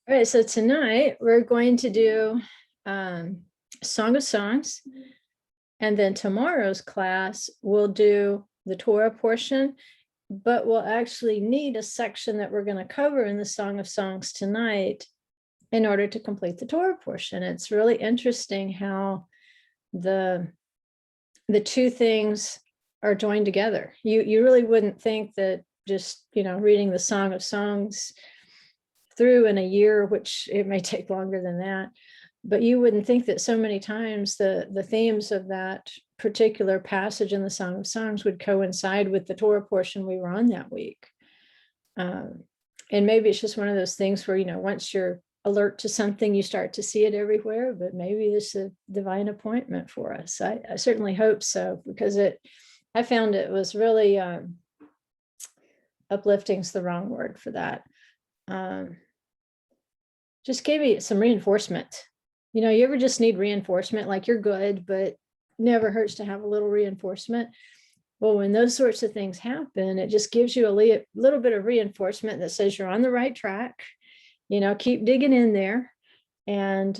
All right, so tonight we're going to do Song of Songs, and then tomorrow's class we'll do the Torah portion, but we'll actually need a section that we're going to cover in the Song of Songs tonight in order to complete the Torah portion. It's really interesting how the two things are joined together. You really wouldn't think that just, reading the Song of Songs through in a year, which it may take longer than that, but you wouldn't think that so many times the themes of that particular passage in the Song of Songs would coincide with the Torah portion we were on that week. And maybe it's just one of those things where, once you're alert to something, you start to see it everywhere, but maybe it's a divine appointment for us. I certainly hope so, because I found it was really uplifting is the wrong word for that. Just gave me some reinforcement. You ever just need reinforcement, like you're good, but never hurts to have a little reinforcement. Well, when those sorts of things happen, it just gives you a little bit of reinforcement that says you're on the right track. Keep digging in there, and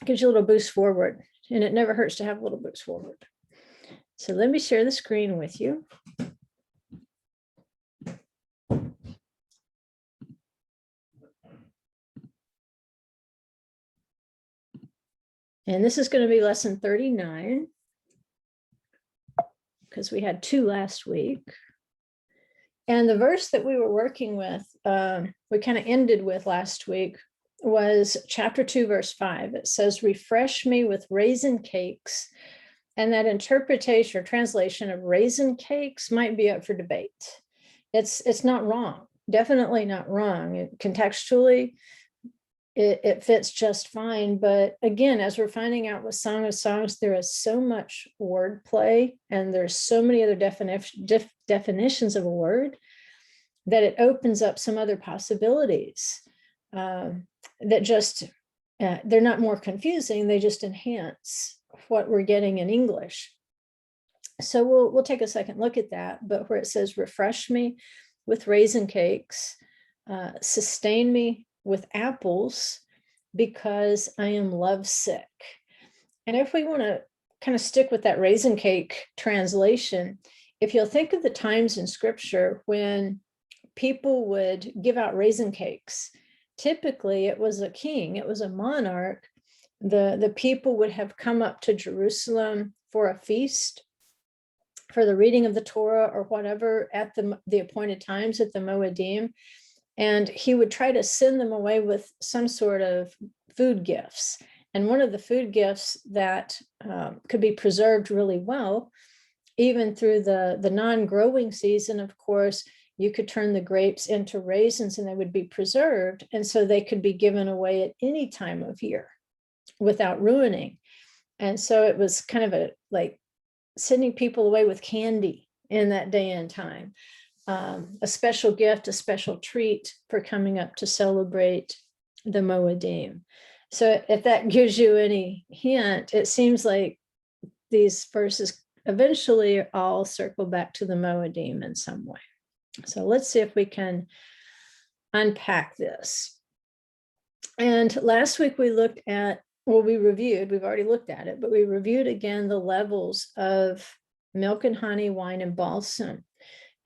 gives you a little boost forward. And it never hurts to have a little boost forward. So let me share the screen with you. And this is going to be lesson 39, because we had 2 last week. And the verse that we were working with, we kind of ended with last week, was chapter 2, verse 5. It says, "Refresh me with raisin cakes." And that interpretation or translation of raisin cakes might be up for debate. It's not wrong, definitely not wrong. Contextually, it fits just fine. But again, as we're finding out with Song of Songs, there is so much wordplay, and there's so many other definitions of a word, that it opens up some other possibilities that just, they're not more confusing, they just enhance what we're getting in English. So we'll take a second look at that. But where it says, "Refresh me with raisin cakes, sustain me with apples, because I am lovesick." And if we want to kind of stick with that raisin cake translation, if you'll think of the times in scripture when people would give out raisin cakes, typically it was a king, it was a monarch. The people would have come up to Jerusalem for a feast, for the reading of the Torah or whatever, at the appointed times at the Moedim. And he would try to send them away with some sort of food gifts. And one of the food gifts that could be preserved really well, even through the non-growing season, of course, you could turn the grapes into raisins and they would be preserved. And so they could be given away at any time of year without ruining. And so it was kind of like sending people away with candy in that day and time. A special gift, a special treat for coming up to celebrate the Moedim. So if that gives you any hint, it seems like these verses eventually all circle back to the Moedim in some way. So let's see if we can unpack this. And last week we looked at, we've already looked at it, but we reviewed again the levels of milk and honey, wine and balsam,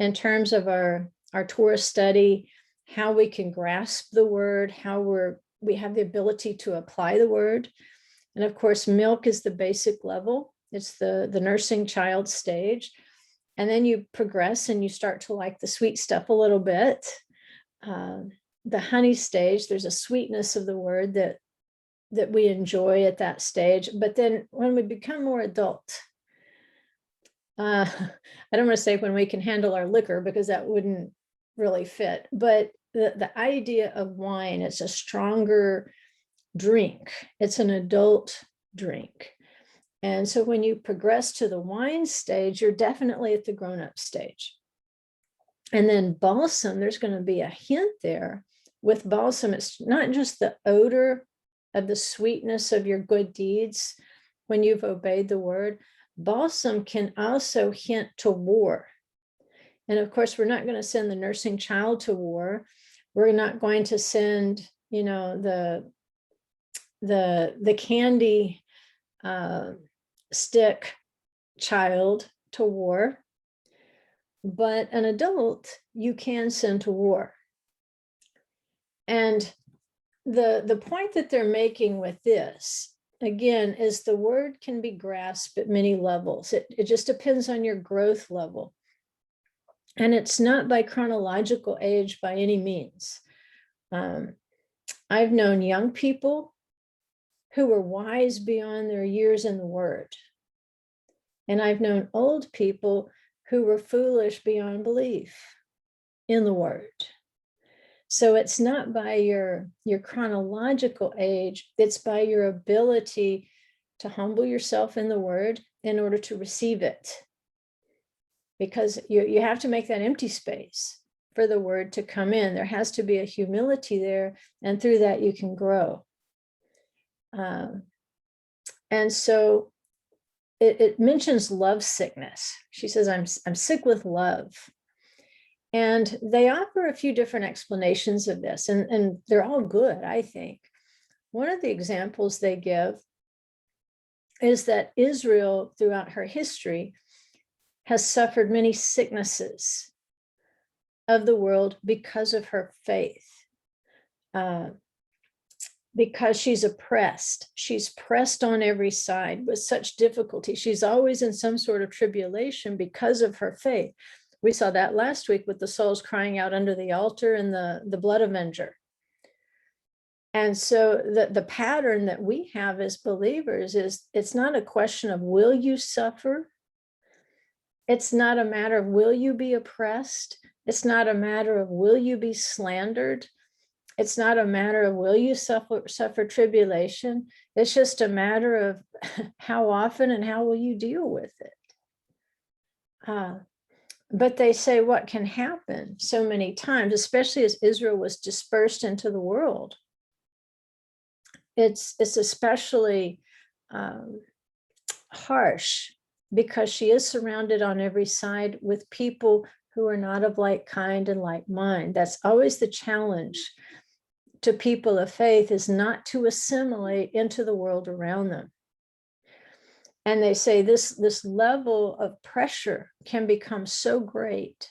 in terms of our Torah study, how we can grasp the word, how we have the ability to apply the word. And of course, milk is the basic level. It's the nursing child stage. And then you progress and you start to like the sweet stuff a little bit. The honey stage, there's a sweetness of the word that we enjoy at that stage. But then when we become more adult, I don't want to say when we can handle our liquor, because that wouldn't really fit, but the idea of wine, it's a stronger drink. It's an adult drink. And so when you progress to the wine stage, you're definitely at the grown-up stage. And then balsam, there's going to be a hint there. With balsam, it's not just the odor of the sweetness of your good deeds when you've obeyed the word. Balsam can also hint to war. And of course, we're not going to send the nursing child to war, We're not going to send, the candy stick child to war, but an adult you can send to war. And the point that they're making with this, again, is the word can be grasped at many levels. It just depends on your growth level. And it's not by chronological age by any means. I've known young people who were wise beyond their years in the word. And I've known old people who were foolish beyond belief in the word. So it's not by your chronological age, it's by your ability to humble yourself in the word in order to receive it. Because you have to make that empty space for the word to come in. There has to be a humility there, and through that you can grow. And so it mentions love sickness. She says, I'm sick with love. And they offer a few different explanations of this, and they're all good, I think. One of the examples they give is that Israel, throughout her history, has suffered many sicknesses of the world because of her faith. Because she's oppressed. She's pressed on every side with such difficulty. She's always in some sort of tribulation because of her faith. We saw that last week with the souls crying out under the altar and the blood avenger. And so the pattern that we have as believers is, it's not a question of will you suffer? It's not a matter of will you be oppressed? It's not a matter of will you be slandered? It's not a matter of will you suffer tribulation. It's just a matter of how often and how will you deal with it. But they say what can happen so many times, especially as Israel was dispersed into the world. It's especially harsh because she is surrounded on every side with people who are not of like kind and like mind. That's always the challenge to people of faith, is not to assimilate into the world around them. And they say this level of pressure can become so great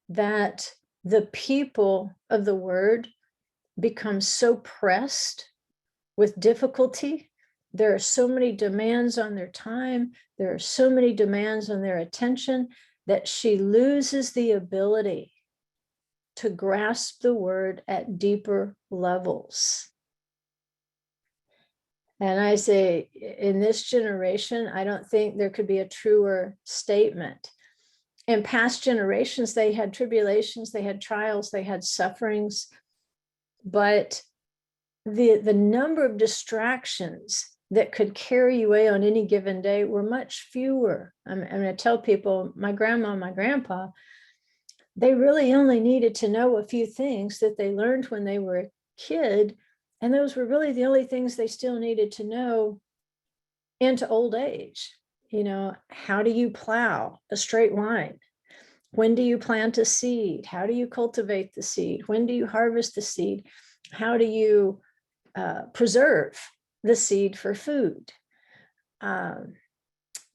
that the people of the word become so pressed with difficulty. There are so many demands on their time. There are so many demands on their attention that she loses the ability to grasp the word at deeper levels. And I say, in this generation, I don't think there could be a truer statement. In past generations, they had tribulations, they had trials, they had sufferings, but the number of distractions that could carry you away on any given day were much fewer. I'm going to tell people, my grandma and my grandpa, they really only needed to know a few things that they learned when they were a kid. And those were really the only things they still needed to know into old age. How do you plow a straight line? When do you plant a seed? How do you cultivate the seed? When do you harvest the seed? How do you preserve the seed for food?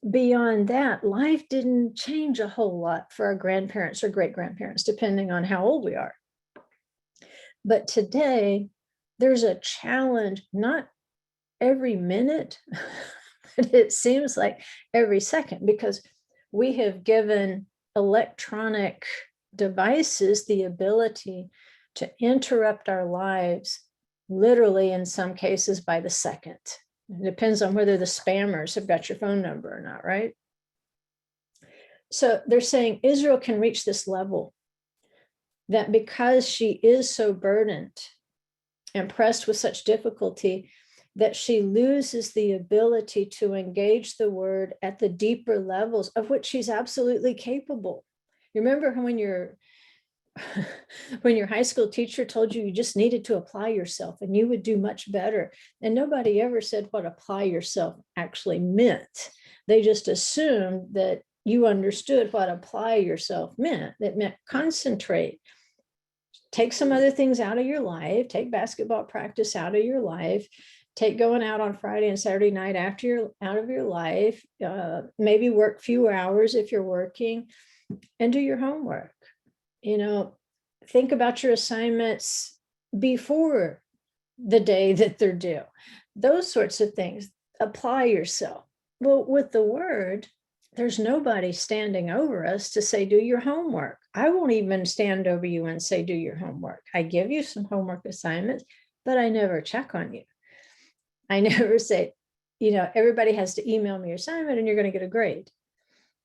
Beyond that, life didn't change a whole lot for our grandparents or great-grandparents, depending on how old we are. But today, there's a challenge, not every minute, but it seems like every second, because we have given electronic devices the ability to interrupt our lives, literally in some cases by the second. It depends on whether the spammers have got your phone number or not, right? So they're saying Israel can reach this level, that because she is so burdened and pressed with such difficulty, that she loses the ability to engage the word at the deeper levels of which she's absolutely capable. You remember when your high school teacher told you just needed to apply yourself and you would do much better? And nobody ever said what apply yourself actually meant. They just assumed that you understood what apply yourself meant. It meant concentrate, take some other things out of your life, take basketball practice out of your life, take going out on Friday and Saturday night after you're out of your life, maybe work fewer hours if you're working, and do your homework. Think about your assignments before the day that they're due. Those sorts of things. Apply yourself. Well, with the word, there's nobody standing over us to say, do your homework. I won't even stand over you and say, do your homework. I give you some homework assignments, but I never check on you. I never say, everybody has to email me your assignment and you're going to get a grade.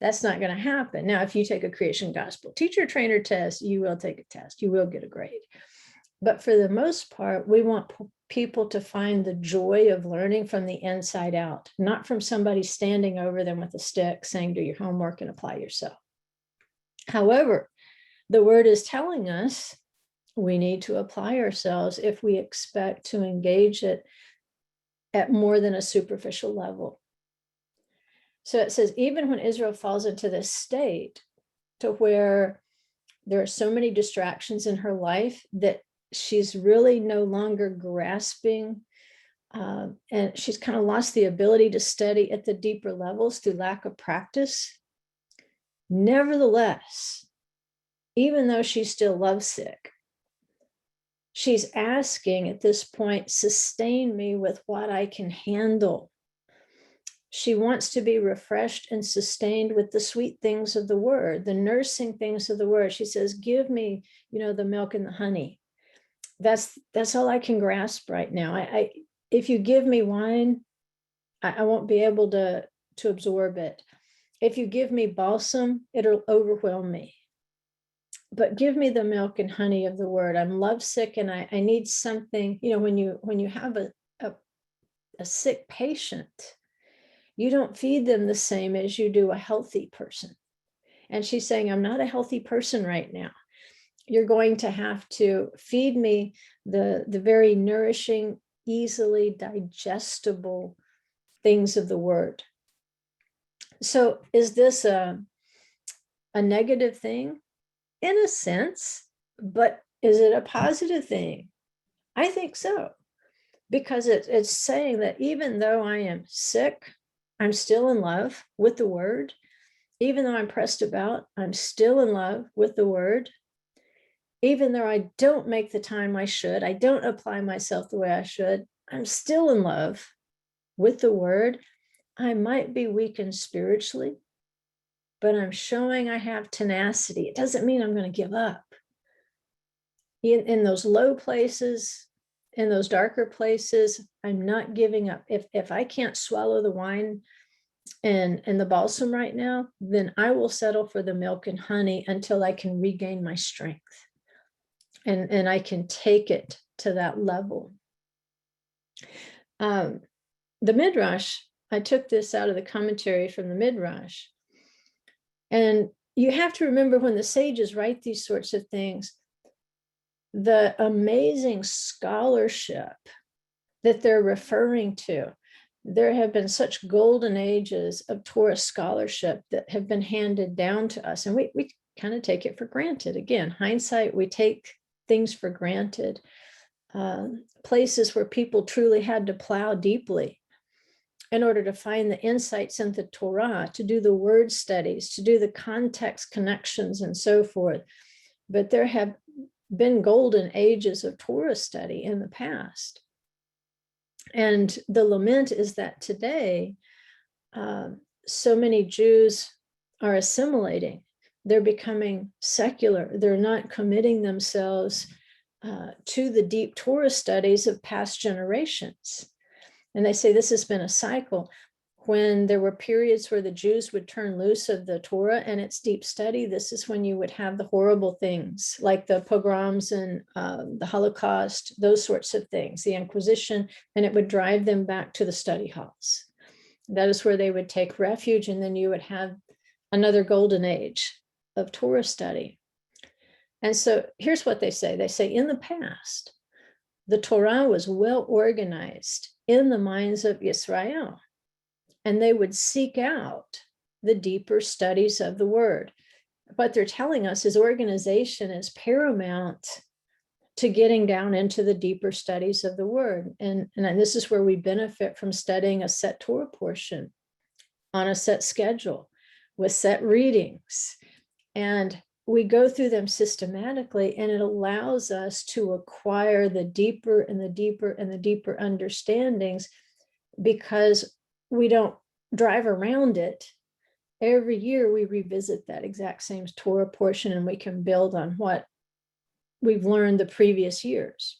That's not going to happen. Now, if you take a creation gospel teacher trainer test, you will take a test. You will get a grade. But for the most part, we want people to find the joy of learning from the inside out, not from somebody standing over them with a stick saying, do your homework and apply yourself. However, the word is telling us we need to apply ourselves if we expect to engage it at more than a superficial level. So it says, even when Israel falls into this state to where there are so many distractions in her life that she's really no longer grasping, and she's kind of lost the ability to study at the deeper levels through lack of practice. Nevertheless, even though she's still lovesick, she's asking at this point, sustain me with what I can handle. She wants to be refreshed and sustained with the sweet things of the word, the nursing things of the word. She says, give me, the milk and the honey. That's all I can grasp right now. If you give me wine, I won't be able to absorb it. If you give me balsam, it'll overwhelm me. But give me the milk and honey of the word. I'm lovesick and I need something. When you have a sick patient, you don't feed them the same as you do a healthy person. And she's saying, I'm not a healthy person right now. You're going to have to feed me the very nourishing, easily digestible things of the word. So is this a negative thing? In a sense, but is it a positive thing? I think so, because it's saying that even though I am sick, I'm still in love with the word. Even though I'm pressed about, I'm still in love with the word. Even though I don't make the time I should, I don't apply myself the way I should, I'm still in love with the word. I might be weakened spiritually, but I'm showing I have tenacity. It doesn't mean I'm going to give up. In those low places, in those darker places, I'm not giving up. If I can't swallow the wine and the balsam right now, then I will settle for the milk and honey until I can regain my strength. And I can take it to that level. The Midrash, I took this out of the commentary from the Midrash. And you have to remember when the sages write these sorts of things, the amazing scholarship that they're referring to. There have been such golden ages of Torah scholarship that have been handed down to us. And we kind of take it for granted. Again, hindsight, we take things for granted. Places where people truly had to plow deeply in order to find the insights in the Torah, to do the word studies, to do the context connections and so forth. But there have been golden ages of Torah study in the past. And the lament is that today, so many Jews are assimilating. They're becoming secular. They're not committing themselves to the deep Torah studies of past generations. And they say this has been a cycle. When there were periods where the Jews would turn loose of the Torah and its deep study, this is when you would have the horrible things like the pogroms and the Holocaust, those sorts of things, the Inquisition, and it would drive them back to the study halls. That is where they would take refuge, and then you would have another golden age of Torah study. And so here's what they say. They say, in the past, the Torah was well organized in the minds of Israel, and they would seek out the deeper studies of the word. What they're telling us is organization is paramount to getting down into the deeper studies of the word. And this is where we benefit from studying a set Torah portion on a set schedule with set readings. And we go through them systematically, and it allows us to acquire the deeper and the deeper and the deeper understandings, because we don't drive around it. Every year we revisit that exact same Torah portion, and we can build on what we've learned the previous years.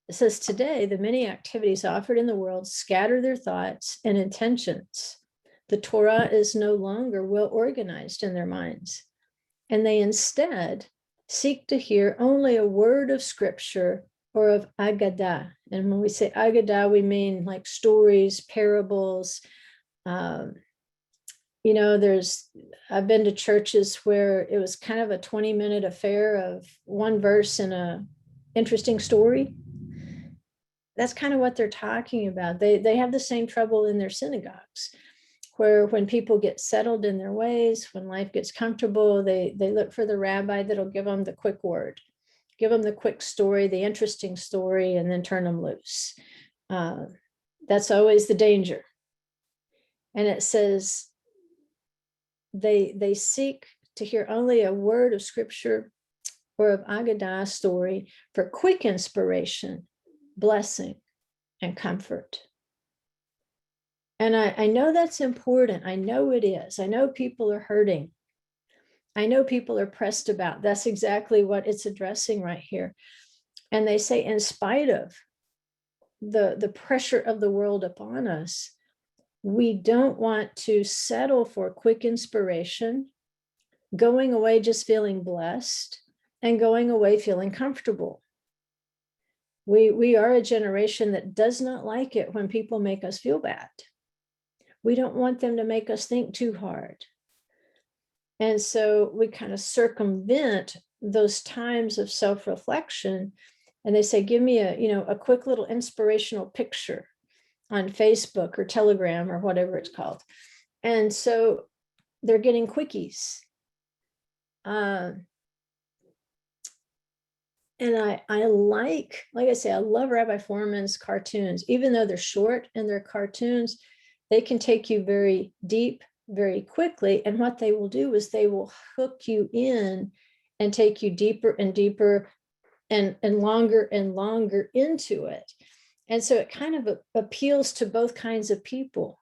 It says, today, the many activities offered in the world scatter their thoughts and intentions. The Torah is no longer well organized in their minds, and they instead seek to hear only a word of scripture or of Agadah. And when we say Agadah, we mean like stories, parables. I've been to churches where it was kind of a 20-minute affair of one verse and a interesting story. That's kind of what they're talking about. They have the same trouble in their synagogues, where when people get settled in their ways, when life gets comfortable, they look for the rabbi that'll give them the quick word, give them the quick story, the interesting story, and then turn them loose. That's always the danger. And it says they seek to hear only a word of scripture or of Agadah story for quick inspiration, blessing, and comfort. And I know that's important. I know it is. I know people are hurting. I know people are pressed about. That's exactly what it's addressing right here. And they say, in spite of the pressure of the world upon us, we don't want to settle for quick inspiration, going away just feeling blessed, and going away feeling comfortable. We are a generation that does not like it when people make us feel bad. We don't want them to make us think too hard. And so we kind of circumvent those times of self-reflection. And they say, give me a quick little inspirational picture on Facebook or Telegram or whatever it's called. And so they're getting quickies. And I like I say, I love Rabbi Foreman's cartoons. Even though they're short and they're cartoons, they can take you very deep, very quickly. And what they will do is they will hook you in and take you deeper and deeper and longer into it. And so it kind of appeals to both kinds of people.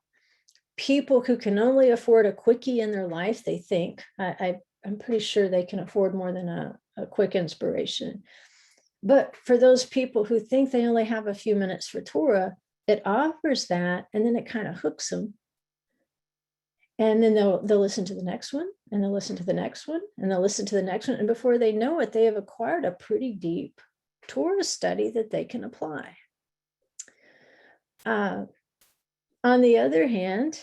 People who can only afford a quickie in their life, they think. I'm pretty sure they can afford more than a quick inspiration. But for those people who think they only have a few minutes for Torah, it offers that, and then it kind of hooks them. And then they'll listen to the next one, and they'll listen to the next one, and they'll listen to the next one. And before they know it, they have acquired a pretty deep Torah study that they can apply. On the other hand,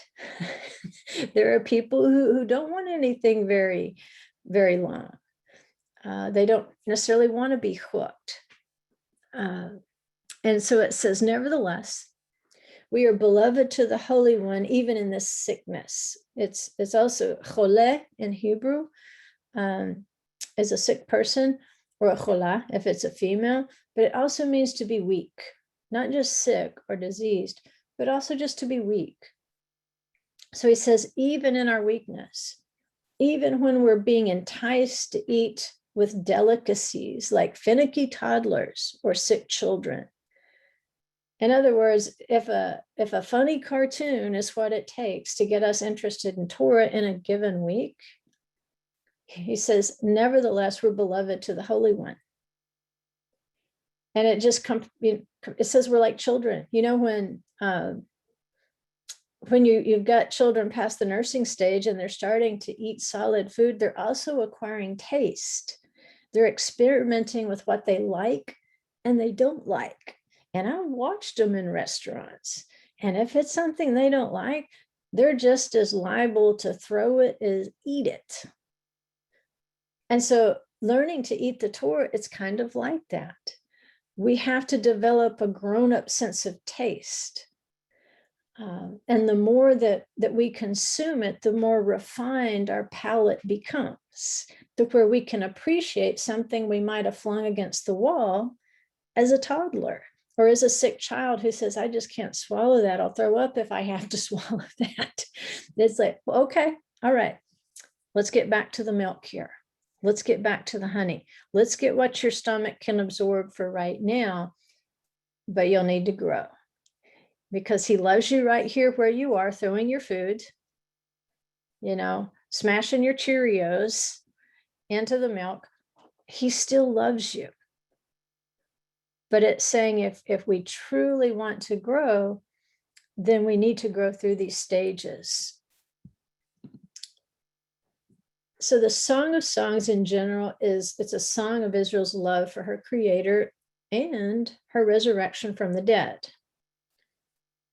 there are people who don't want anything very, very long. They don't necessarily want to be hooked. And so it says, nevertheless, we are beloved to the Holy One, even in this sickness. It's also choleh in Hebrew, is a sick person, or a cholah if it's a female, but it also means to be weak, not just sick or diseased, but also just to be weak. So he says, even in our weakness, even when we're being enticed to eat with delicacies like finicky toddlers or sick children. In other words, if a funny cartoon is what it takes to get us interested in Torah in a given week, he says, nevertheless, we're beloved to the Holy One. And it just comes, it says we're like children. You know, when you've got children past the nursing stage and they're starting to eat solid food, they're also acquiring taste. They're experimenting with what they like and they don't like. And I've watched them in restaurants. And if it's something they don't like, they're just as liable to throw it as eat it. And so learning to eat the Torah, it's kind of like that. We have to develop a grown-up sense of taste. And the more that we consume it, the more refined our palate becomes, to where we can appreciate something we might have flung against the wall as a toddler or as a sick child who says, I just can't swallow that. I'll throw up if I have to swallow that. It's like, well, okay, all right, let's get back to the milk here. Let's get back to the honey. Let's get what your stomach can absorb for right now, but you'll need to grow. Because he loves you right here where you are, throwing your food, smashing your Cheerios into the milk. He still loves you. But it's saying if we truly want to grow, then we need to grow through these stages. So the Song of Songs in general it's a song of Israel's love for her creator and her resurrection from the dead.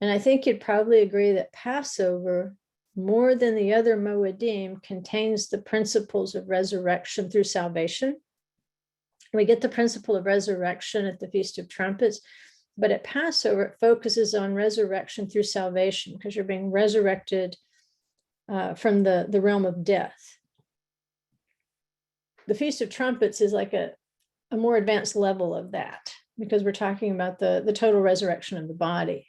And I think you'd probably agree that Passover, more than the other Moedim, contains the principles of resurrection through salvation. We get the principle of resurrection at the Feast of Trumpets, but at Passover, it focuses on resurrection through salvation, because you're being resurrected from the realm of death. The Feast of Trumpets is like a more advanced level of that, because we're talking about the total resurrection of the body.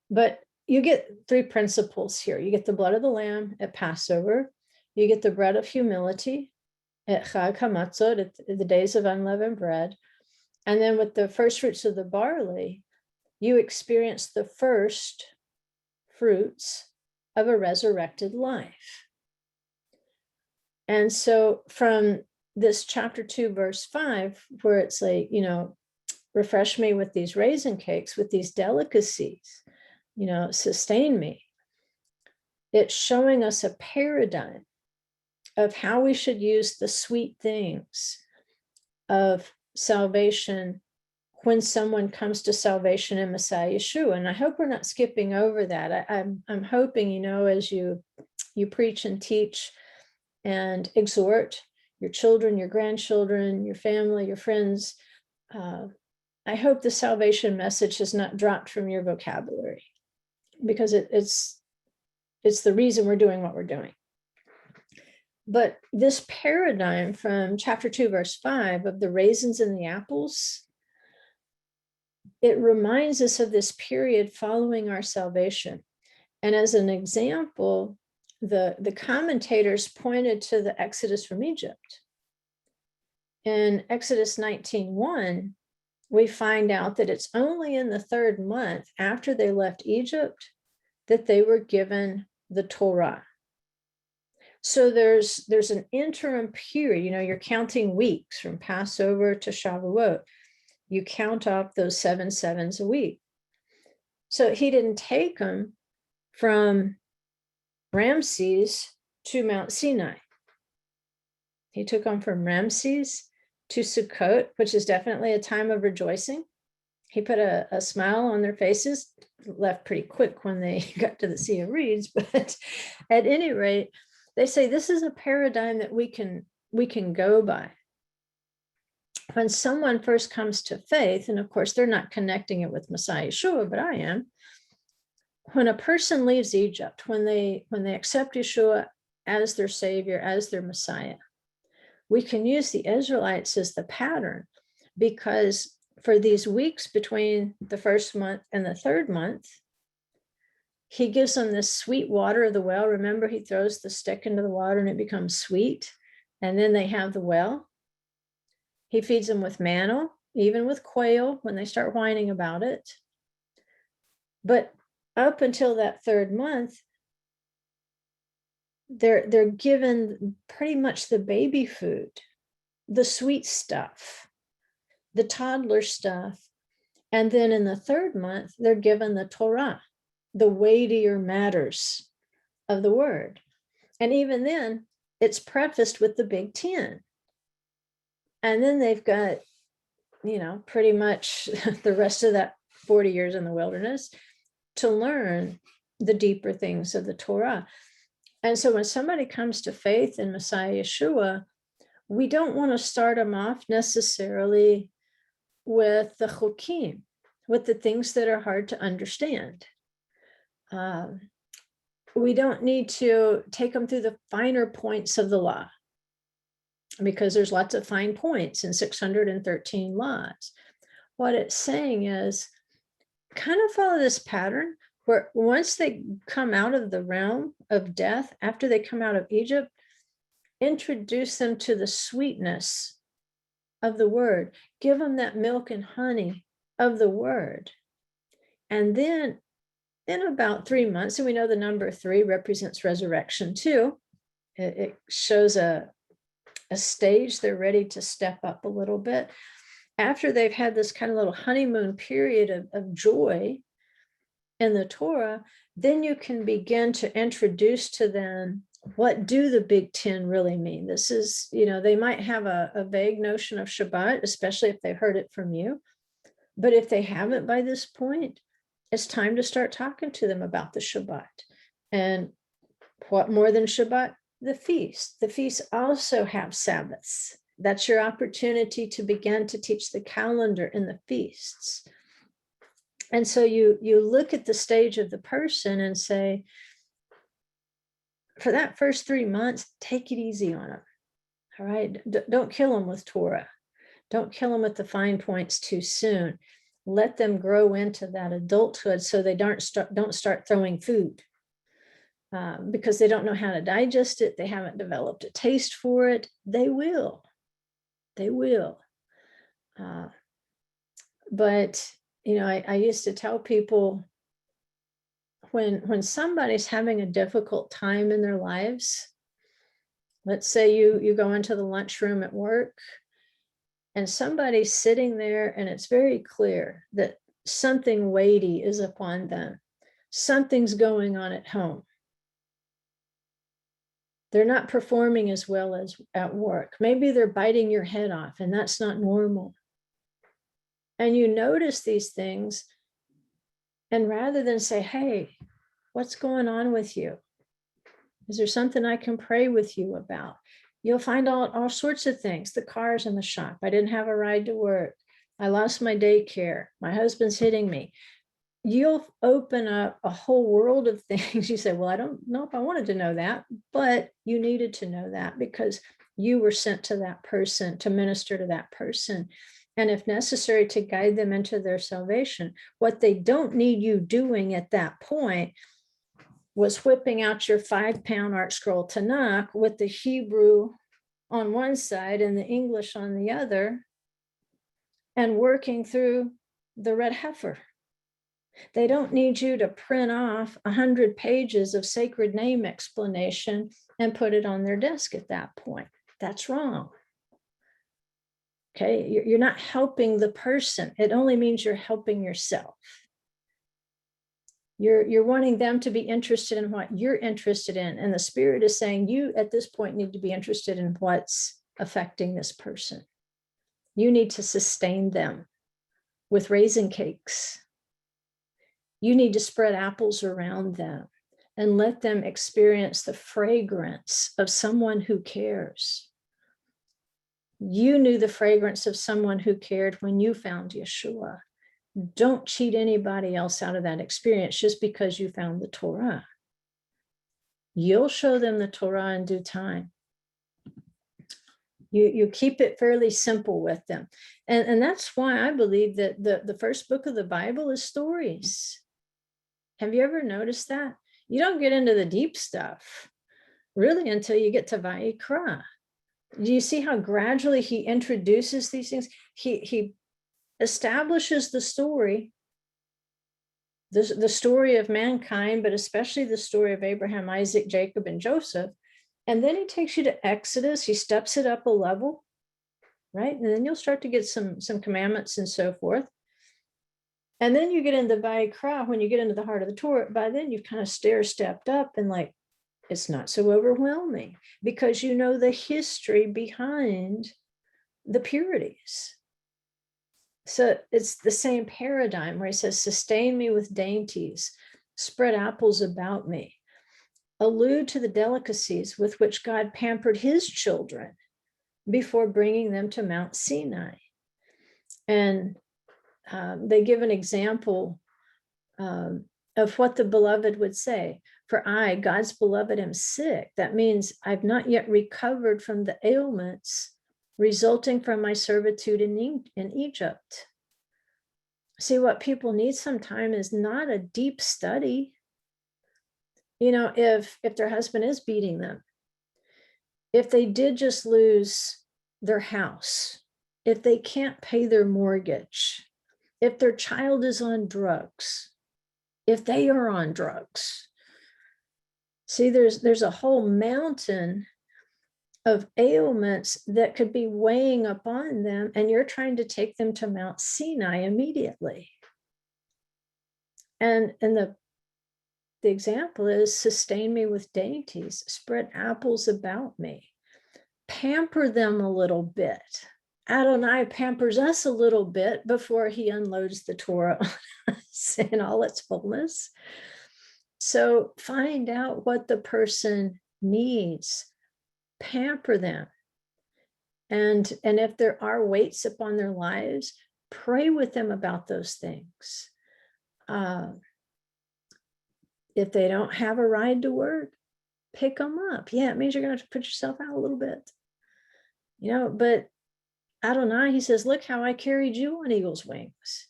But you get three principles here. You get the blood of the lamb at Passover. You get the bread of humility at Chag HaMatzot, at the days of unleavened bread. And then with the first fruits of the barley, you experience the first fruits of a resurrected life. And so from this chapter 2, verse 5, where it's like, refresh me with these raisin cakes, with these delicacies, sustain me. It's showing us a paradigm of how we should use the sweet things of salvation when someone comes to salvation in Messiah Yeshua. And I hope we're not skipping over that. I'm hoping, as you preach and teach and exhort your children, your grandchildren, your family, your friends, I hope the salvation message has not dropped from your vocabulary, because it's the reason we're doing what we're doing. But this paradigm from chapter 2, verse 5 of the raisins and the apples, it reminds us of this period following our salvation. And as an example, the commentators pointed to the Exodus from Egypt. In Exodus 19:1, we find out that it's only in the third month after they left Egypt that they were given the Torah. So there's an interim period, you're counting weeks from Passover to Shavuot. You count off those 7 sevens a week. So he didn't take them from Ramses to Mount Sinai. He took them from Ramses to Sukkot, which is definitely a time of rejoicing. He put a smile on their faces, left pretty quick when they got to the Sea of Reeds. But at any rate, they say this is a paradigm that we can go by. When someone first comes to faith, and of course, they're not connecting it with Messiah Yeshua, but I am. When a person leaves Egypt, when they accept Yeshua as their Savior, as their Messiah, we can use the Israelites as the pattern, because for these weeks between the first month and the third month, he gives them this sweet water of the well. Remember, he throws the stick into the water and it becomes sweet. And then they have the well. He feeds them with manna, even with quail when they start whining about it. But up until that third month, they're given pretty much the baby food, the sweet stuff, the toddler stuff. And then in the third month, they're given the Torah, the weightier matters of the word. And even then, it's prefaced with the Big Ten. And then they've got, pretty much the rest of that 40 years in the wilderness to learn the deeper things of the Torah. And so when somebody comes to faith in Messiah Yeshua, we don't want to start them off necessarily with the chokim, with the things that are hard to understand. We don't need to take them through the finer points of the law, because there's lots of fine points in 613 laws. What it's saying is kind of follow this pattern where once they come out of the realm of death, after they come out of Egypt, introduce them to the sweetness of the word, give them that milk and honey of the word. And then in about 3 months, and we know the number 3 represents resurrection too. It shows a stage they're ready to step up a little bit. After they've had this kind of little honeymoon period of joy in the Torah, then you can begin to introduce to them, what do the Big Ten really mean? This is, they might have a vague notion of Shabbat, especially if they've heard it from you. But if they haven't by this point, it's time to start talking to them about the Shabbat. And what more than Shabbat? The feast. The feasts also have Sabbaths. That's your opportunity to begin to teach the calendar in the feasts. And so you look at the stage of the person and say, for that first 3 months, take it easy on them. All right. Don't kill them with Torah. Don't kill them with the fine points too soon. Let them grow into that adulthood so they don't start throwing food. Because they don't know how to digest it. They haven't developed a taste for it. They will. But, I used to tell people, when somebody's having a difficult time in their lives, let's say you go into the lunchroom at work and somebody's sitting there and it's very clear that something weighty is upon them. Something's going on at home. They're not performing as well as at work. Maybe they're biting your head off, and that's not normal. And you notice these things, and rather than say, hey, what's going on with you? Is there something I can pray with you about? You'll find all sorts of things. The car's in the shop. I didn't have a ride to work. I lost my daycare. My husband's hitting me. You'll open up a whole world of things. You say, well, I don't know if I wanted to know that, but you needed to know that because you were sent to that person to minister to that person. And if necessary, to guide them into their salvation. What they don't need you doing at that point was whipping out your 5-pound art scroll Tanakh with the Hebrew on one side and the English on the other, and working through the red heifer. They don't need you to print off 100 pages of sacred name explanation and put it on their desk at that point. That's wrong. Okay, you're not helping the person. It only means you're helping yourself. You're wanting them to be interested in what you're interested in. And the Spirit is saying you at this point need to be interested in what's affecting this person. You need to sustain them with raisin cakes. You need to spread apples around them and let them experience the fragrance of someone who cares. You knew the fragrance of someone who cared when you found Yeshua. Don't cheat anybody else out of that experience just because you found the Torah. You'll show them the Torah in due time. You keep it fairly simple with them. And that's why I believe that the first book of the Bible is stories. Have you ever noticed that? You don't get into the deep stuff really until you get to Vayikra. Do you see how gradually he introduces these things? He establishes the story, the story of mankind, but especially the story of Abraham, Isaac, Jacob, and Joseph. And then he takes you to Exodus. He steps it up a level, right? And then you'll start to get some commandments and so forth. And then you get into Vayikra, when you get into the heart of the Torah, by then you've kind of stair-stepped up and like, it's not so overwhelming because you know the history behind the purities. So it's the same paradigm where he says, sustain me with dainties, spread apples about me, allude to the delicacies with which God pampered his children before bringing them to Mount Sinai. And they give an example of what the beloved would say. For I, God's beloved, am sick. That means I've not yet recovered from the ailments resulting from my servitude in Egypt. See, what people need sometimes is not a deep study. If their husband is beating them, if they did just lose their house, if they can't pay their mortgage, if their child is on drugs, if they are on drugs. See, there's a whole mountain of ailments that could be weighing upon them, and you're trying to take them to Mount Sinai immediately. And the example is, sustain me with dainties, spread apples about me, pamper them a little bit. Adonai pampers us a little bit before he unloads the Torah on us in all its fullness. So find out what the person needs, pamper them. And if there are weights upon their lives, pray with them about those things. If they don't have a ride to work, pick them up. Yeah, it means you're going to have to put yourself out a little bit. But Adonai, he says, look how I carried you on eagle's wings.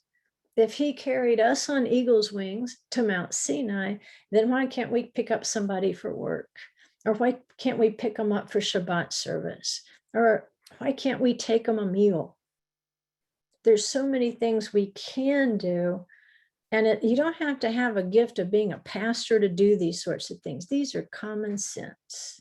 If he carried us on eagle's wings to Mount Sinai, then why can't we pick up somebody for work? Or why can't we pick them up for Shabbat service? Or why can't we take them a meal? There's so many things we can do. And you don't have to have a gift of being a pastor to do these sorts of things. These are common sense.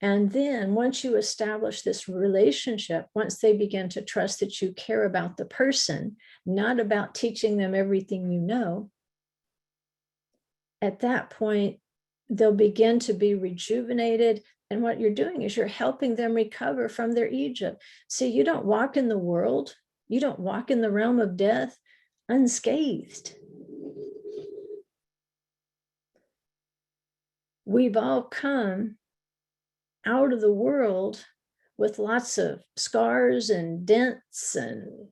And then once you establish this relationship, once they begin to trust that you care about the person, not about teaching them everything you know, at that point, they'll begin to be rejuvenated. And what you're doing is you're helping them recover from their Egypt. See, you don't walk in the world, you don't walk in the realm of death unscathed. We've all come out of the world with lots of scars and dents and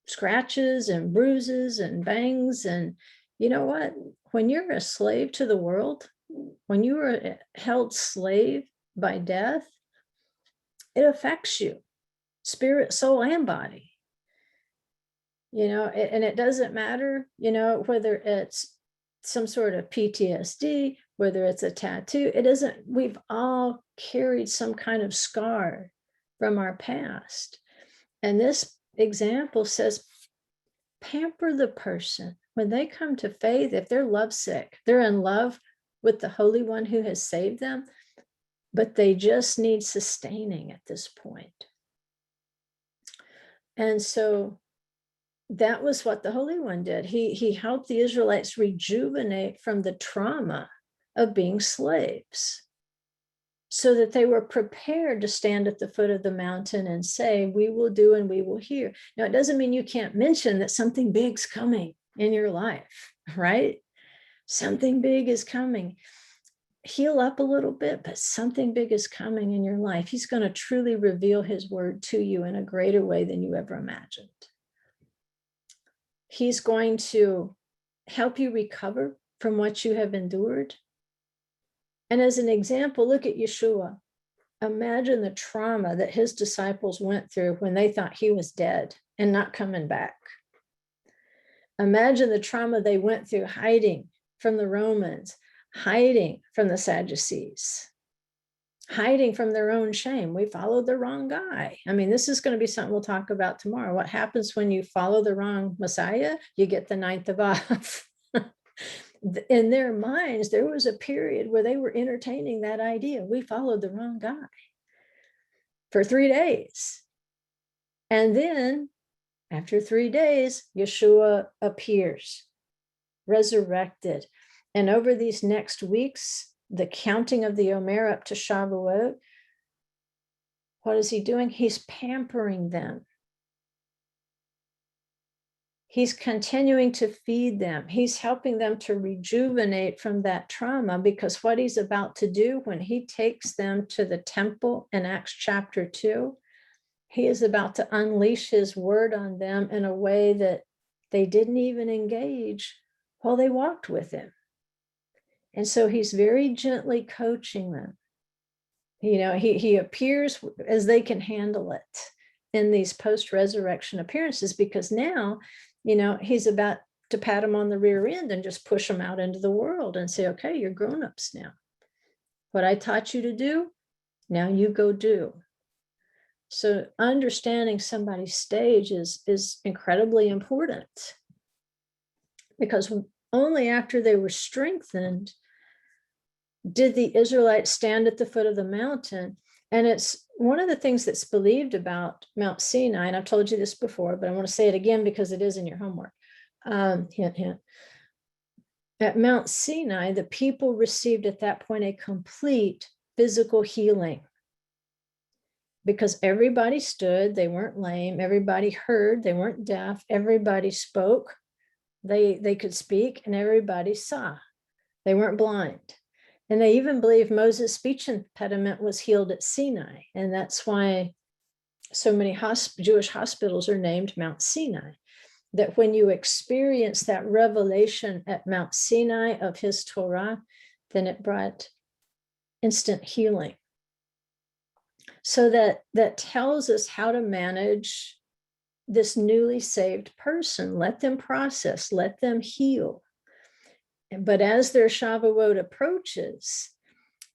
scratches and bruises and bangs. And you know what? When you're a slave to the world, when you are held slave by death, it affects you, spirit, soul, and body. And it doesn't matter, whether it's some sort of PTSD, whether it's a tattoo, we've all carried some kind of scar from our past. And this example says, pamper the person. When they come to faith, if they're lovesick, they're in love with the Holy One who has saved them, but they just need sustaining at this point. And so that was what the Holy One did. He helped the Israelites rejuvenate from the trauma of being slaves, so that they were prepared to stand at the foot of the mountain and say, we will do and we will hear. Now, it doesn't mean you can't mention that something big's coming in your life, right? Something big is coming. Heal up a little bit, but something big is coming in your life. He's going to truly reveal his word to you in a greater way than you ever imagined. He's going to help you recover from what you have endured. And as an example, look at Yeshua. Imagine the trauma that his disciples went through when they thought he was dead and not coming back. Imagine the trauma they went through hiding from the Romans, hiding from the Sadducees, hiding from their own shame. We followed the wrong guy. I mean, this is going to be something we'll talk about tomorrow. What happens when you follow the wrong Messiah? You get the 9th of Av. In their minds, there was a period where they were entertaining that idea. We followed the wrong guy for 3 days. And then after 3 days, Yeshua appears, resurrected. And over these next weeks, the counting of the Omer up to Shavuot, what is he doing? He's pampering them. He's continuing to feed them. He's helping them to rejuvenate from that trauma, because what he's about to do when he takes them to the temple in Acts chapter 2, he is about to unleash his word on them in a way that they didn't even engage Well, they walked with him. And so he's very gently coaching them. He appears as they can handle it in these post-resurrection appearances, because now, he's about to pat them on the rear end and just push them out into the world and say, okay, you're grown-ups now. What I taught you to do, now you go do. So understanding somebody's stage is incredibly important, because only after they were strengthened did the Israelites stand at the foot of the mountain. And it's one of the things that's believed about Mount Sinai, and I've told you this before, but I want to say it again because it is in your homework. Hint, hint. At Mount Sinai, the people received at that point a complete physical healing, because everybody stood, they weren't lame, everybody heard, they weren't deaf, everybody spoke, they could speak, and everybody saw, they weren't blind. And they even believe Moses' speech impediment was healed at Sinai. And that's why so many Jewish hospitals are named Mount Sinai. That when you experience that revelation at Mount Sinai of his Torah, then it brought instant healing. So that tells us how to manage this newly saved person. Let them process, let them heal. But as their Shavuot approaches,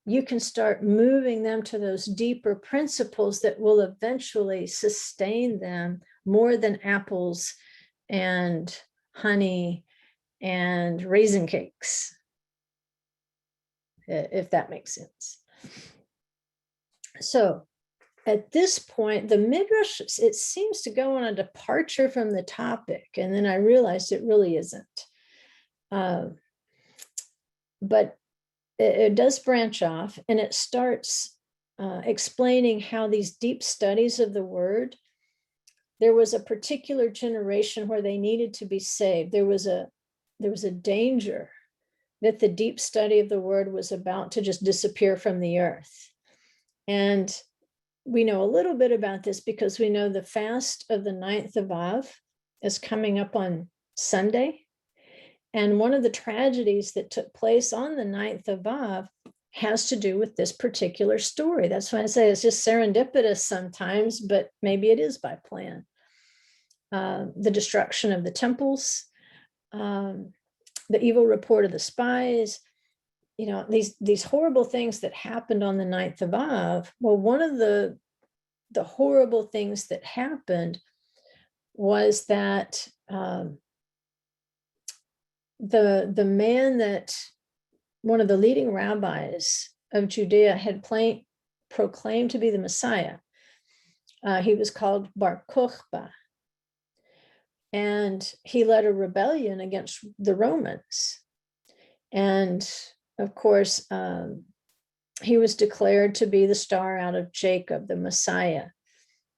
you can start moving them to those deeper principles that will eventually sustain them more than apples and honey and raisin cakes, if that makes sense. So at this point, the Midrash, it seems to go on a departure from the topic. And then I realized it really isn't. But it does branch off, and it starts explaining how these deep studies of the word, there was a particular generation where they needed to be saved. There was a danger that the deep study of the word was about to just disappear from the earth. And we know a little bit about this because we know the fast of the 9th of Av is coming up on Sunday. And one of the tragedies that took place on the 9th of Av has to do with this particular story. That's why I say it's just serendipitous sometimes, but maybe it is by plan. The destruction of the temples, the evil report of the spies, these horrible things that happened on the 9th of Av. Well, one of the horrible things that happened was that the man that one of the leading rabbis of Judea had proclaimed to be the Messiah, he was called Bar Kokhba, and he led a rebellion against the Romans. And of course, he was declared to be the star out of Jacob, the Messiah.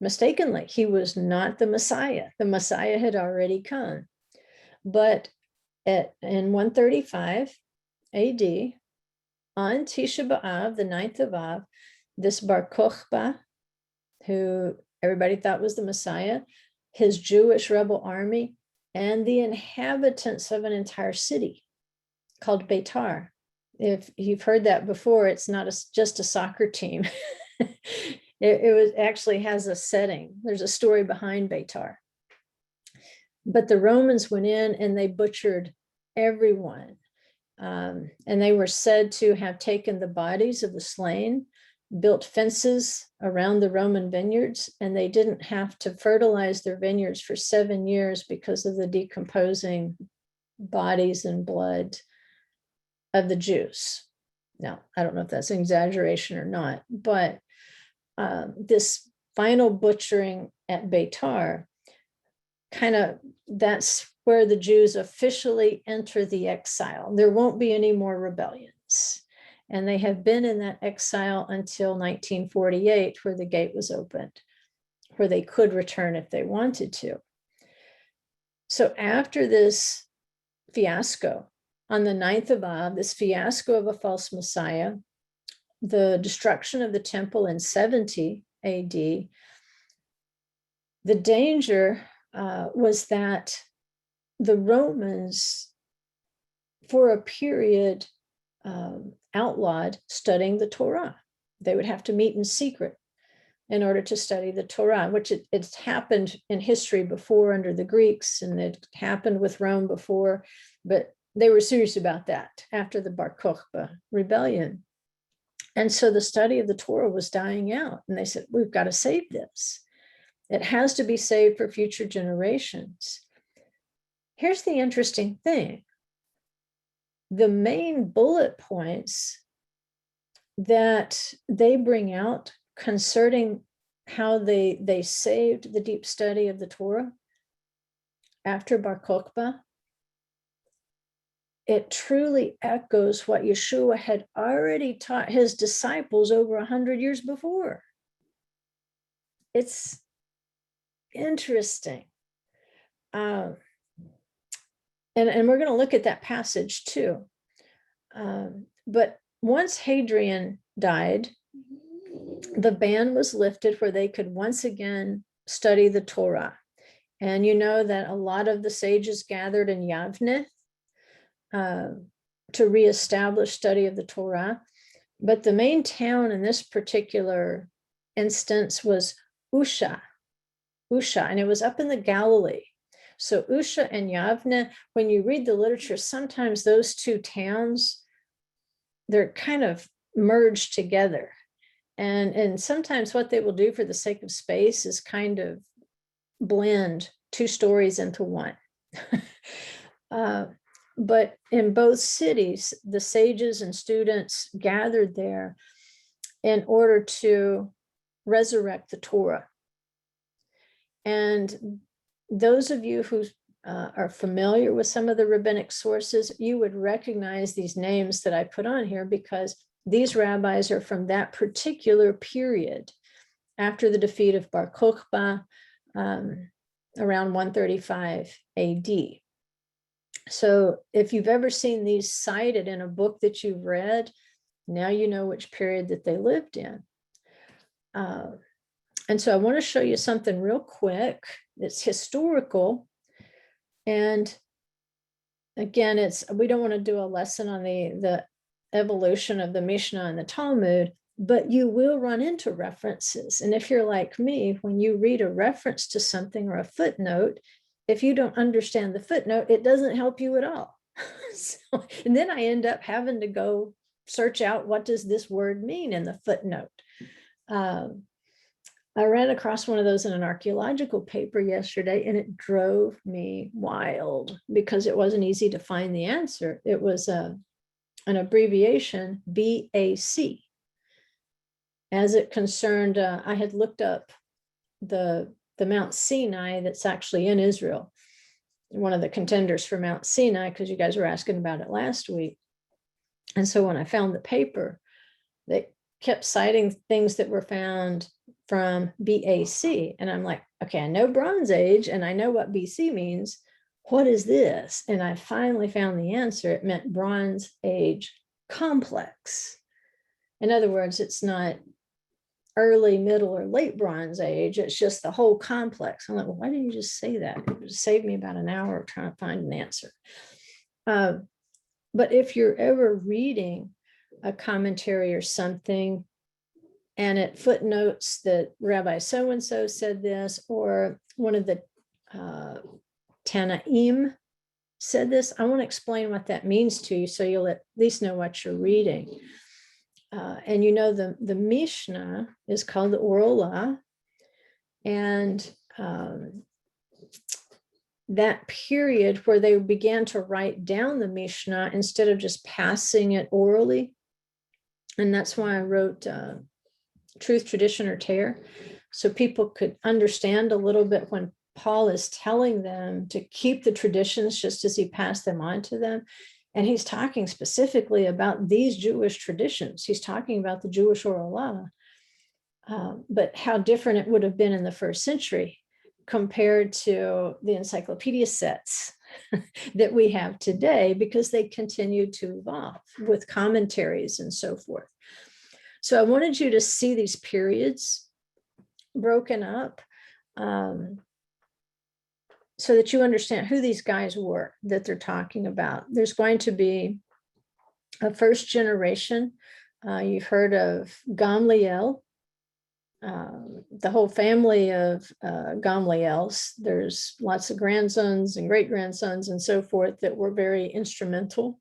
Mistakenly, he was not the Messiah. The Messiah had already come. But in 135 AD, on Tisha B'Av, the 9th of Av, this Bar Kokhba, who everybody thought was the Messiah, his Jewish rebel army, and the inhabitants of an entire city called Beitar. If you've heard that before, it's not just a soccer team. It actually has a setting. There's a story behind Beitar. But the Romans went in and they butchered everyone. And they were said to have taken the bodies of the slain, built fences around the Roman vineyards, and they didn't have to fertilize their vineyards for 7 years because of the decomposing bodies and blood of the Jews. Now, I don't know if that's an exaggeration or not, but this final butchering at Beitar, that's where the Jews officially enter the exile. There won't be any more rebellions. And they have been in that exile until 1948, where the gate was opened, where they could return if they wanted to. So after this fiasco, on the 9th of Av, this fiasco of a false Messiah, the destruction of the temple in 70 AD, the danger was that the Romans for a period, outlawed studying the Torah. They would have to meet in secret in order to study the Torah, which it's happened in history before under the Greeks, and it happened with Rome before, but they were serious about that after the Bar Kokhba rebellion. And so the study of the Torah was dying out, and they said, we've got to save this. It has to be saved for future generations. Here's the interesting thing. The main bullet points that they bring out concerning how they saved the deep study of the Torah after Bar Kokhba, it truly echoes what Yeshua had already taught his disciples over 100 years before. It's interesting. And we're going to look at that passage too. But once Hadrian died, the ban was lifted where they could once again study the Torah. And you know that a lot of the sages gathered in Yavne to reestablish study of the Torah. But the main town in this particular instance was Usha, and it was up in the Galilee. So Usha and Yavne, when you read the literature, sometimes those two towns, they're kind of merged together. And sometimes what they will do for the sake of space is kind of blend two stories into one. But in both cities, the sages and students gathered there in order to resurrect the Torah. And those of you who are familiar with some of the rabbinic sources, you would recognize these names that I put on here, because these rabbis are from that particular period after the defeat of Bar Kokhba, around 135 AD. So if you've ever seen these cited in a book that you've read, now you know which period that they lived in. And so I want to show you something real quick. It's historical. And again, we don't want to do a lesson on the evolution of the Mishnah and the Talmud, but you will run into references. And if you're like me, when you read a reference to something or a footnote, if you don't understand the footnote, it doesn't help you at all. And then I end up having to go search out, what does this word mean in the footnote? I ran across one of those in an archaeological paper yesterday, and it drove me wild because it wasn't easy to find the answer. It was an abbreviation, BAC. As it concerned, I had looked up the Mount Sinai that's actually in Israel, one of the contenders for Mount Sinai, because you guys were asking about it last week. And so when I found the paper, they kept citing things that were found from BAC. And I'm like, okay, I know Bronze Age and I know what BC means. What is this? And I finally found the answer. It meant Bronze Age complex. In other words, it's not early, middle, or late Bronze Age. It's just the whole complex. I'm like, well, why didn't you just say that? It would save me about an hour of trying to find an answer. But if you're ever reading a commentary or something, and it footnotes that Rabbi so-and-so said this, or one of the Tanaim said this, I want to explain what that means to you so you'll at least know what you're reading. And you know, the Mishnah is called the Oral Law, and that period where they began to write down the Mishnah instead of just passing it orally. And that's why I wrote Truth, Tradition, or Tear, so people could understand a little bit when Paul is telling them to keep the traditions just as he passed them on to them. And he's talking specifically about these Jewish traditions. He's talking about the Jewish oral law, but how different it would have been in the first century compared to the encyclopedia sets that we have today, because they continue to evolve with commentaries and so forth. So I wanted you to see these periods broken up. so that you understand who these guys were that they're talking about. There's going to be a first generation. You've heard of Gamliel, the whole family of Gamliels. There's lots of grandsons and great grandsons and so forth that were very instrumental.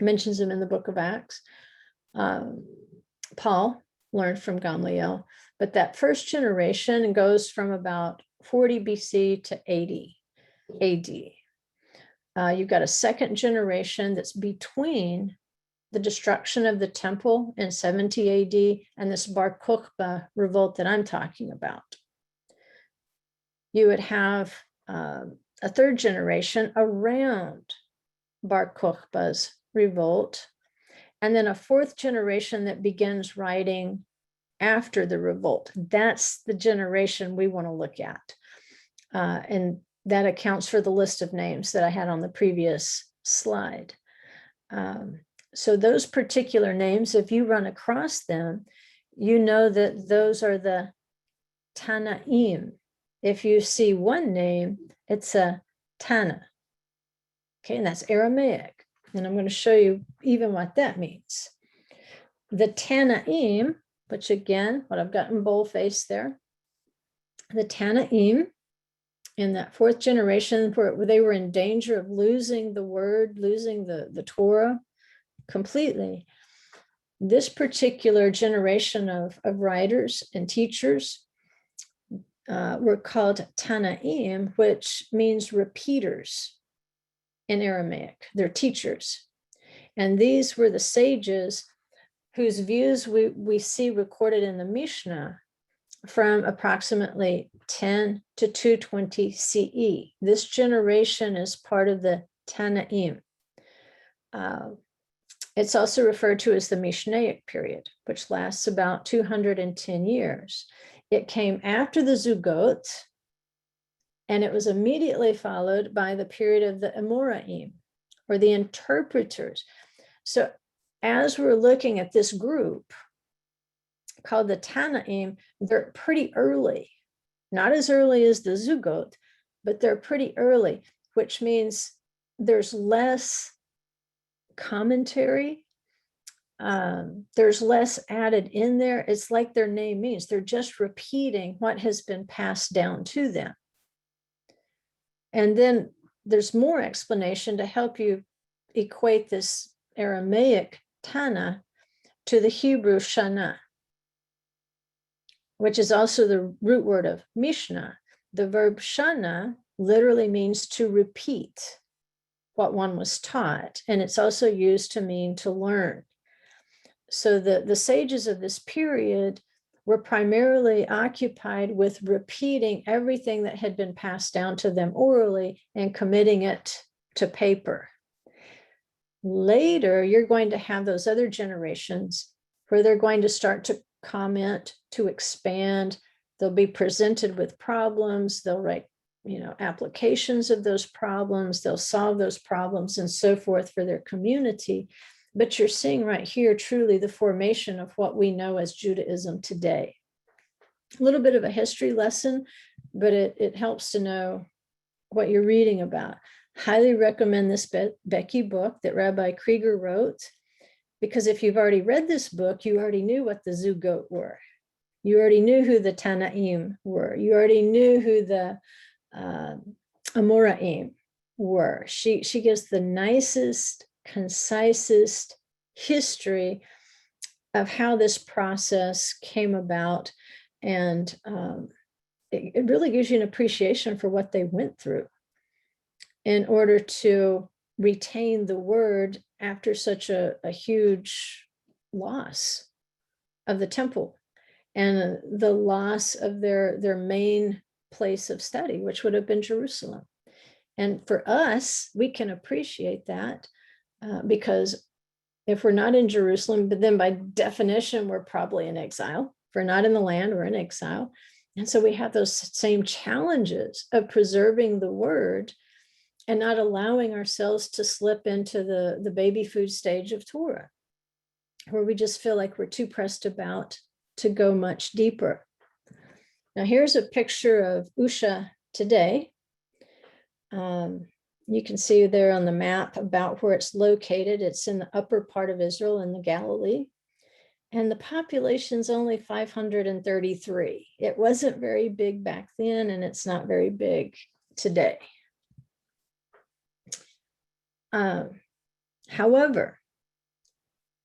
Mentions them in the book of Acts. Paul learned from Gamliel, but that first generation goes from about 40 BC to 80 AD. You've got a second generation that's between the destruction of the temple in 70 AD and this Bar Kokhba revolt that I'm talking about. You would have a third generation around Bar Kokhba's revolt, and then a fourth generation that begins writing after the revolt. That's the generation we want to look at. And that accounts for the list of names that I had on the previous slide. So those particular names, if you run across them, you know that those are the Tanaim. If you see one name, it's a Tana. Okay, and that's Aramaic. And I'm going to show you even what that means. The Tanaim, which again, what I've got in boldface there, the Tanaim in that fourth generation where they were in danger of losing the word, losing the Torah completely. This particular generation of writers and teachers were called Tanaim, which means repeaters in Aramaic. They're teachers. And these were the sages whose views we see recorded in the Mishnah from approximately 10 to 220 CE. This generation is part of the Tanaim. It's also referred to as the Mishnaic period, which lasts about 210 years. It came after the Zugot, and it was immediately followed by the period of the Amoraim, or the interpreters. So as we're looking at this group called the Tanaim, they're pretty early, not as early as the Zugot, but they're pretty early, which means there's less commentary. There's less added in there. It's like their name means. They're just repeating what has been passed down to them. And then there's more explanation to help you equate this Aramaic Tana to the Hebrew Shana, which is also the root word of Mishnah. The verb Shana literally means to repeat what one was taught, and it's also used to mean to learn. So the sages of this period were primarily occupied with repeating everything that had been passed down to them orally and committing it to paper. Later, you're going to have those other generations where they're going to start to comment, to expand. They'll be presented with problems. They'll write, applications of those problems. They'll solve those problems and so forth for their community. But you're seeing right here truly the formation of what we know as Judaism today. A little bit of a history lesson, but it helps to know what you're reading about. Highly recommend this Becky book that Rabbi Krieger wrote, because if you've already read this book, you already knew what the Zugot were. You already knew who the Tanaim were. You already knew who the Amoraim were. She gives the nicest, concisest history of how this process came about, and it really gives you an appreciation for what they went through in order to retain the word after such a huge loss of the temple and the loss of their main place of study, which would have been Jerusalem. And for us, we can appreciate that because if we're not in Jerusalem, but then by definition, we're probably in exile. If we're not in the land, we're in exile. And so we have those same challenges of preserving the word and not allowing ourselves to slip into the baby food stage of Torah, where we just feel like we're too pressed about to go much deeper. Now, here's a picture of Usha today. You can see there on the map about where it's located. It's in the upper part of Israel in the Galilee. And the population's only 533. It wasn't very big back then, and it's not very big today. However,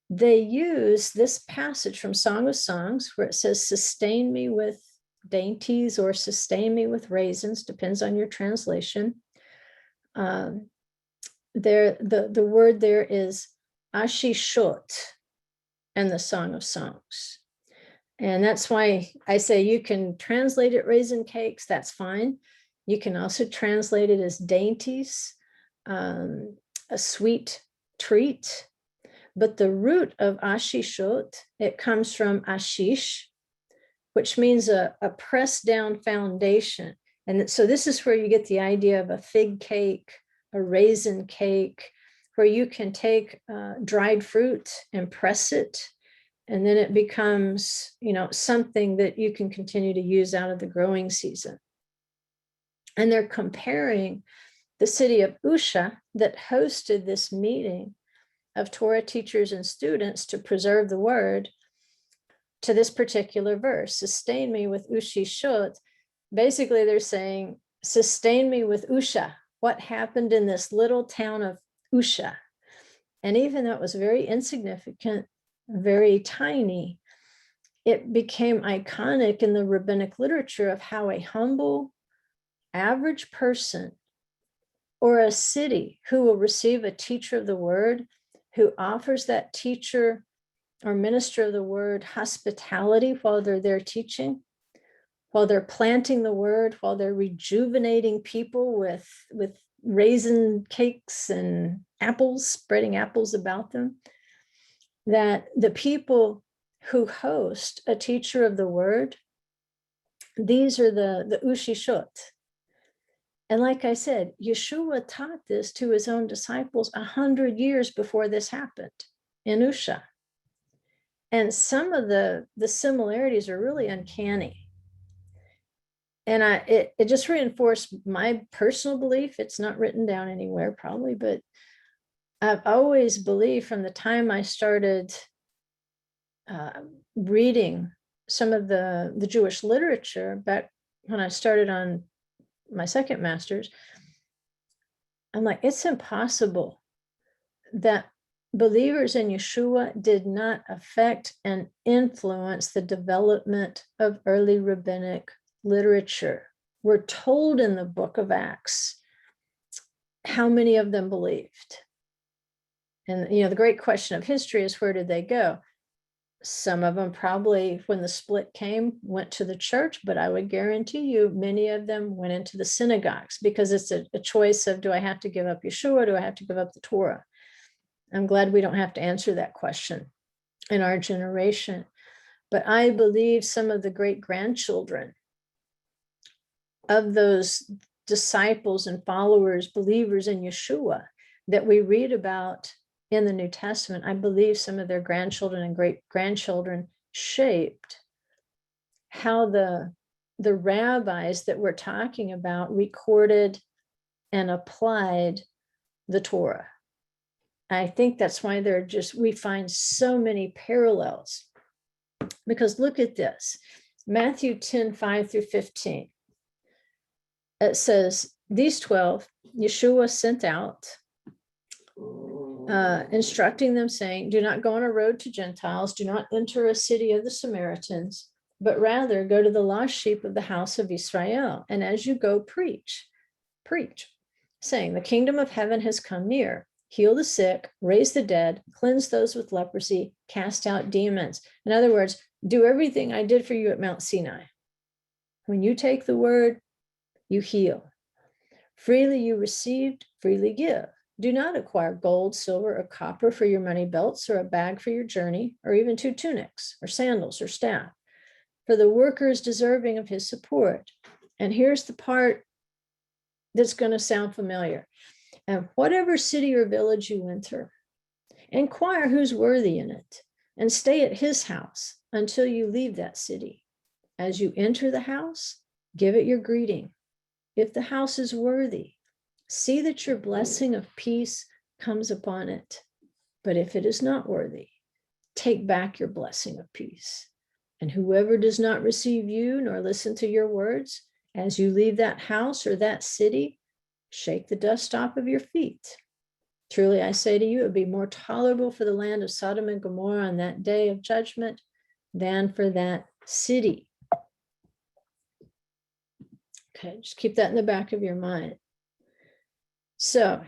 they use this passage from Song of Songs where it says, sustain me with dainties or sustain me with raisins, depends on your translation. The word there is ashishot in the Song of Songs. And that's why I say you can translate it raisin cakes, that's fine. You can also translate it as dainties, a sweet treat. But the root of ashishot, it comes from ashish, which means a pressed down foundation. And so this is where you get the idea of a fig cake, a raisin cake, where you can take dried fruit and press it, and then it becomes, something that you can continue to use out of the growing season. And they're comparing the city of Usha that hosted this meeting of Torah teachers and students to preserve the word to this particular verse, sustain me with Ushishot. Basically, they're saying, sustain me with Usha. What happened in this little town of Usha? And even though it was very insignificant, very tiny, it became iconic in the rabbinic literature of how a humble, average person or a city who will receive a teacher of the word, who offers that teacher or minister of the word hospitality while they're there teaching, while they're planting the word, while they're rejuvenating people with raisin cakes and apples, spreading apples about them, that the people who host a teacher of the word, these are the ushishot. And like I said, Yeshua taught this to his own disciples 100 years before this happened in Usha. And some of the similarities are really uncanny. And it just reinforced my personal belief. It's not written down anywhere probably, but I've always believed from the time I started reading some of the Jewish literature back when I started on my second master's, I'm like, it's impossible that believers in Yeshua did not affect and influence the development of early rabbinic literature. We're told in the book of Acts how many of them believed. And, the great question of history is, where did they go? Some of them probably, when the split came, went to the church, but I would guarantee you many of them went into the synagogues, because it's a choice of, do I have to give up Yeshua? Do I have to give up the Torah? I'm glad we don't have to answer that question in our generation. But I believe some of the great grandchildren of those disciples and followers, believers in Yeshua that we read about in the New Testament, I believe some of their grandchildren and great grandchildren shaped how the rabbis that we're talking about recorded and applied the Torah. I think that's why we find so many parallels, because look at this, Matthew 10:5-15. It says, these 12 Yeshua sent out, instructing them, saying, do not go on a road to Gentiles, do not enter a city of the Samaritans, but rather go to the lost sheep of the house of Israel. And as you go, preach, saying, the kingdom of heaven has come near. Heal the sick, raise the dead, cleanse those with leprosy, cast out demons. In other words, do everything I did for you at Mount Sinai. When you take the word, you heal. Freely you received, freely give. Do not acquire gold, silver, or copper for your money belts, or a bag for your journey, or even 2 tunics, or sandals, or staff. For the worker is deserving of his support. And here's the part that's going to sound familiar. And whatever city or village you enter, inquire who's worthy in it, and stay at his house until you leave that city. As you enter the house, give it your greeting. If the house is worthy, see that your blessing of peace comes upon it. But if it is not worthy, take back your blessing of peace. And whoever does not receive you nor listen to your words, as you leave that house or that city, shake the dust off of your feet. Truly, I say to you, it would be more tolerable for the land of Sodom and Gomorrah on that day of judgment than for that city. Okay, just keep that in the back of your mind. So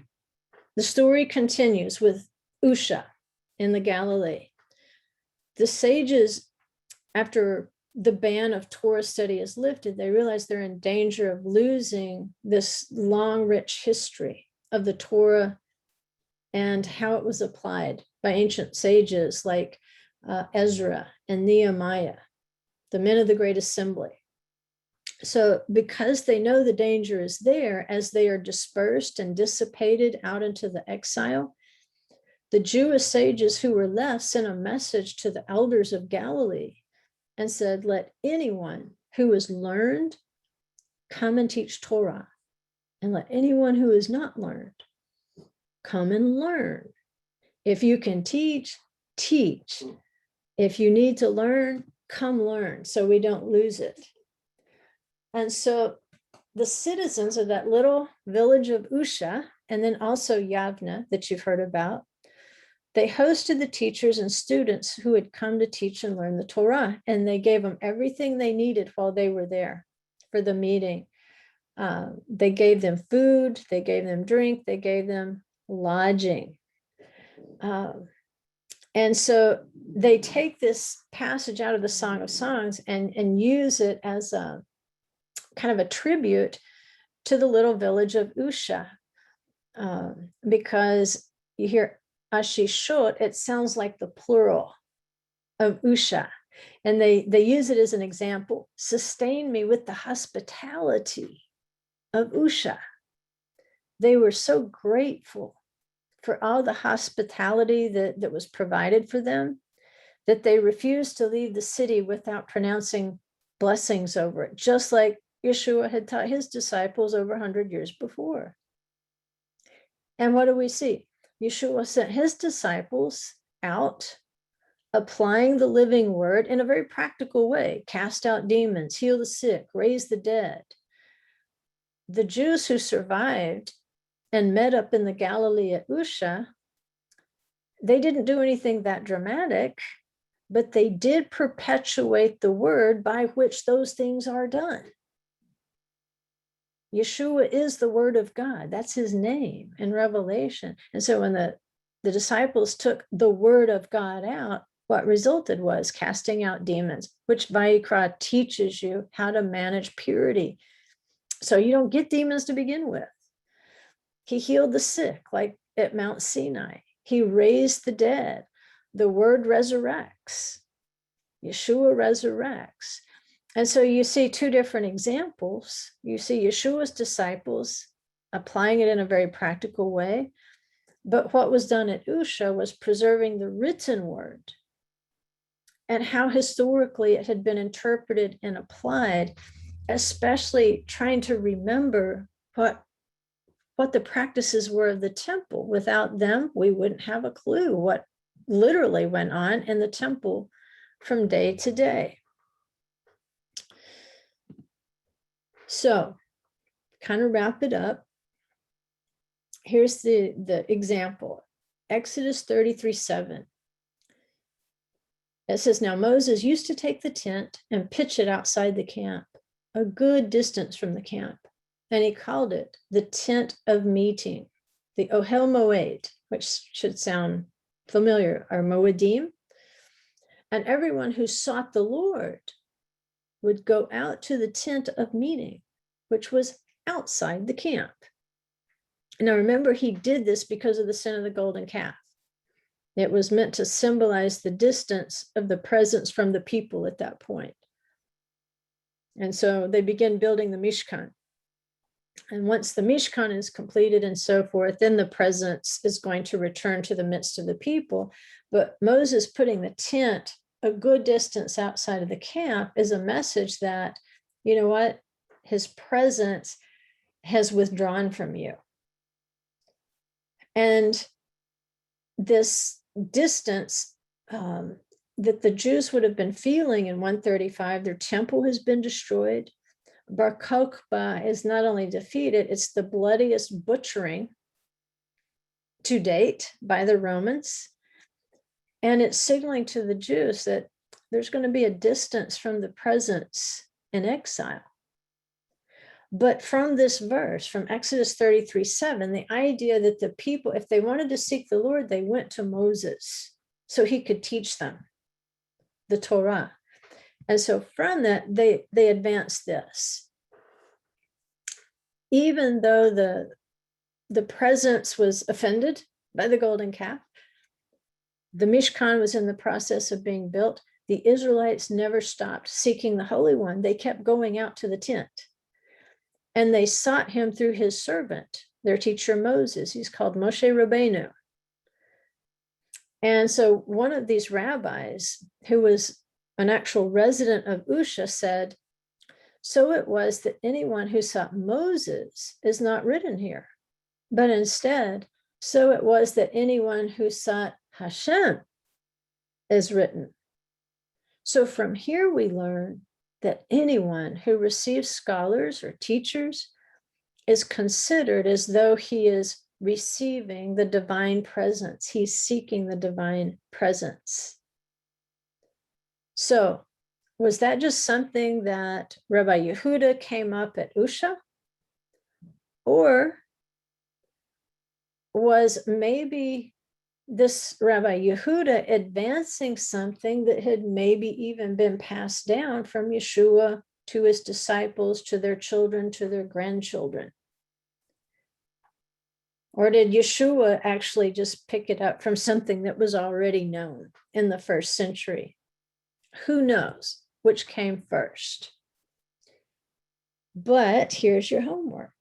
the story continues with Usha in the Galilee. The sages, after the ban of Torah study is lifted, they realize they're in danger of losing this long, rich history of the Torah and how it was applied by ancient sages like Ezra and Nehemiah, the men of the Great Assembly. So because they know the danger is there, as they are dispersed and dissipated out into the exile, the Jewish sages who were left sent a message to the elders of Galilee and said, let anyone who is learned come and teach Torah, and let anyone who is not learned come and learn. If you can teach, teach. If you need to learn, come learn, so we don't lose it. And so the citizens of that little village of Usha, and then also Yavna that you've heard about, they hosted the teachers and students who had come to teach and learn the Torah, and they gave them everything they needed while they were there for the meeting. They gave them food, they gave them drink, they gave them lodging. And so they take this passage out of the Song of Songs and use it as a kind of a tribute to the little village of Usha, because you hear Ashishot, it sounds like the plural of Usha. And they use it as an example. Sustain me with the hospitality of Usha. They were so grateful for all the hospitality that was provided for them, that they refused to leave the city without pronouncing blessings over it, just like Yeshua had taught his disciples over 100 years before. And what do we see? Yeshua sent his disciples out, applying the living word in a very practical way, cast out demons, heal the sick, raise the dead. The Jews who survived and met up in the Galilee at Usha, they didn't do anything that dramatic, but they did perpetuate the word by which those things are done. Yeshua is the word of God. That's his name in Revelation. And so when the disciples took the word of God out, what resulted was casting out demons, which Vayikra teaches you how to manage purity. So you don't get demons to begin with. He healed the sick, like at Mount Sinai. He raised the dead. The word resurrects. Yeshua resurrects. And so you see two different examples. You see Yeshua's disciples applying it in a very practical way. But what was done at Usha was preserving the written word and how historically it had been interpreted and applied, especially trying to remember what the practices were of the temple. Without them, we wouldn't have a clue what literally went on in the temple from day to day. So, kind of wrap it up. Here's the example. Exodus 33:7. It says, now Moses used to take the tent and pitch it outside the camp, a good distance from the camp. And he called it the tent of meeting, the Ohel Moed, which should sound familiar, or Moedim. And everyone who sought the Lord would go out to the tent of meeting, which was outside the camp. Now remember, he did this because of the sin of the golden calf. It was meant to symbolize the distance of the presence from the people at that point. And so they begin building the Mishkan. And once the Mishkan is completed and so forth, then the presence is going to return to the midst of the people. But Moses putting the tent a good distance outside of the camp is a message that, you know what, his presence has withdrawn from you. And this distance that the Jews would have been feeling in 135, their temple has been destroyed. Bar Kokhba is not only defeated, it's the bloodiest butchering to date by the Romans. And it's signaling to the Jews that there's going to be a distance from the presence in exile. But from this verse, from Exodus 33:7, the idea that the people, if they wanted to seek the Lord, they went to Moses so he could teach them the Torah. And so from that, they advanced this. Even though the presence was offended by the golden calf, the Mishkan was in the process of being built, the Israelites never stopped seeking the Holy One. They kept going out to the tent. And they sought him through his servant, their teacher Moses. He's called Moshe Rabbeinu. And so one of these rabbis, who was an actual resident of Usha, said, so it was that anyone who sought Moses is not written here, but instead, so it was that anyone who sought Hashem is written. So from here we learn that anyone who receives scholars or teachers is considered as though he is receiving the divine presence. He's seeking the divine presence. So was that just something that Rabbi Yehuda came up at Usha? Or was maybe this Rabbi Yehuda advancing something that had maybe even been passed down from Yeshua to his disciples, to their children, to their grandchildren? Or did Yeshua actually just pick it up from something that was already known in the first century? Who knows which came first? But here's your homework.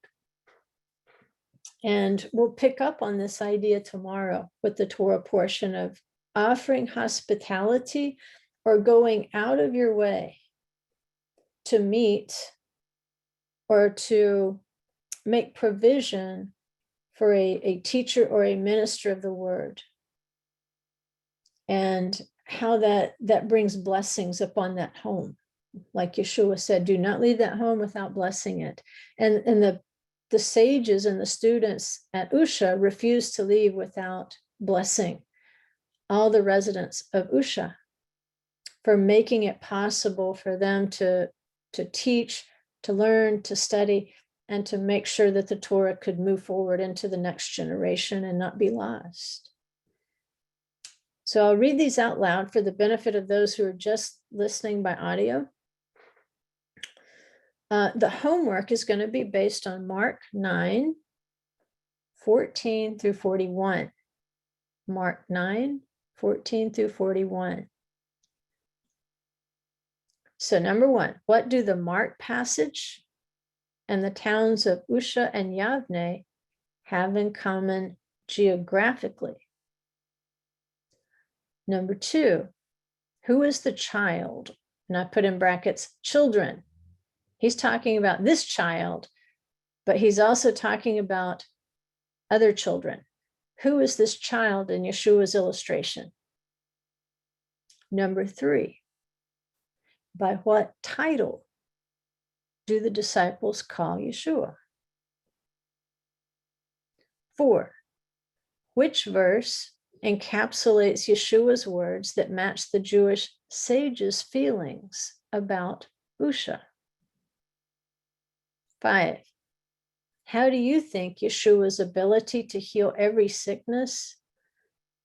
And we'll pick up on this idea tomorrow with the Torah portion of offering hospitality or going out of your way to meet or to make provision for a teacher or a minister of the word, and how that brings blessings upon that home. Like Yeshua said, do not leave that home without blessing it. And the sages and the students at Usha refused to leave without blessing all the residents of Usha for making it possible for them to teach, to learn, to study, and to make sure that the Torah could move forward into the next generation and not be lost. So I'll read these out loud for the benefit of those who are just listening by audio. The homework is going to be based on Mark 9, 14 through 41. Mark 9, 14 through 41. So number one, what do the Mark passage and the towns of Usha and Yavne have in common geographically? Number two, who is the child? And I put in brackets, children. He's talking about this child, but he's also talking about other children. Who is this child in Yeshua's illustration? Number three, by what title do the disciples call Yeshua? 4, which verse encapsulates Yeshua's words that match the Jewish sages' feelings about Usha? 5, how do you think Yeshua's ability to heal every sickness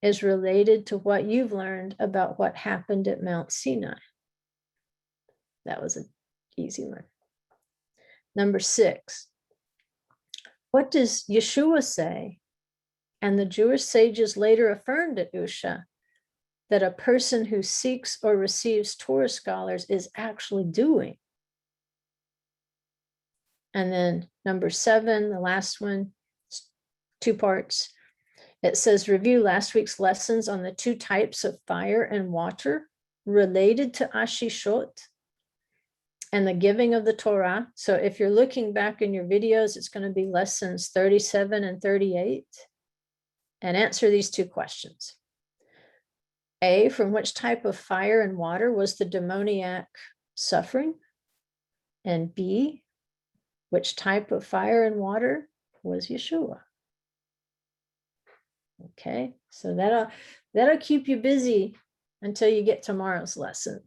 is related to what you've learned about what happened at Mount Sinai? That was an easy one. Number 6, what does Yeshua say, and the Jewish sages later affirmed at Usha, that a person who seeks or receives Torah scholars is actually doing? And then number 7, the last one, 2 parts. It says, review last week's lessons on the 2 types of fire and water related to Ashishot and the giving of the Torah. So if you're looking back in your videos, it's going to be lessons 37 and 38. and answer these two questions. A, from which type of fire and water was the demoniac suffering? And B, which type of fire and water was Yeshua? Okay, so that'll keep you busy until you get tomorrow's lessons.